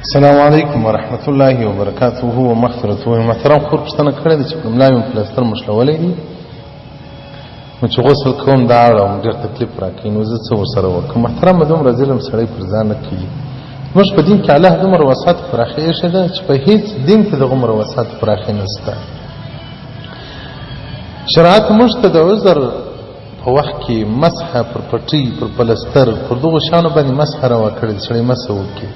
السلام علیکم ورحمت الله وبرکاته ومغفرته. محترم خور پښتنه کړې ده چې په ملا مې پلستر مشلولې دي، نو چې غسل کوم دا اړه ډېر تکلیف راکوي، نو زه څه ورسره وکړم؟ محترم دومره ظلم سړی پر ځان نه کوي. موږ په دین کې الله دومره وسعت پراخې ایښې ده چې په هیڅ دین کې دغومره وسعت پراخې نشته. شریعت موږ ته د عذر په وخت کې مسح پر پټۍ، پر پلستر، پر دغو شیانو باندې مسح روا کړې ده، سړی مسح وکړي.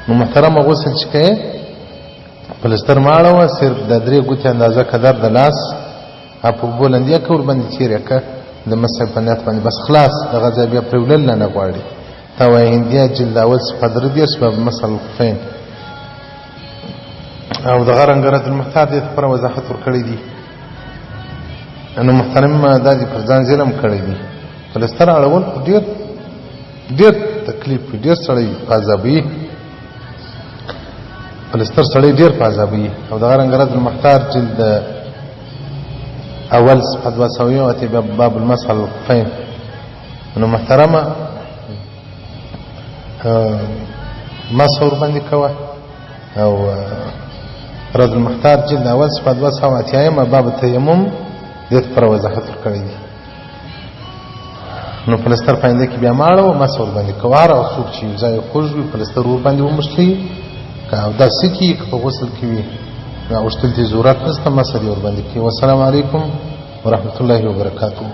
نو محترم غسل چې کوې پلستر مه اړوه، صرف د 3 ګوتې اندازه قدر د لاس په بلندیه کې ورباندې تېره کړه د مسح په نیت باندې، بس خلاص. دغه ځای بیا پرېولل نه غواړي. تا وایي هندیه جلد اول صفحه 33 باب مسح الخفین. او دغه رنګرد المحتاط دې لپاره وضاحت ورکړی دي. نو محترم دا دې پر ځان ظلم کړی دي. پلستر اړول ډېر تکلیف وي، ډېر سړی په عذابوي، پلستر سړی ډېر په عذابوي. او دغه رنګرد المحتاط جلد اول صفحه 201 باب المسح الخفین. نو محترمه مسح ورباندې کوه. او رد المحتاط جلد اول صفحه 280 باب التیمم دې پر وضاحت ورکړی دي. نو پلستر پاینده کې بیا ماړه او مسح ورباندې کوه. او څوک چې یو ځای خوږ وي پلستر ورباندې ومشلي او دا سکی په غسل کې وي، دا اوشتل دي ضرورت نشته، مسح دې ورباندې کوي. والسلام علیکم ورحمت الله وبرکاته.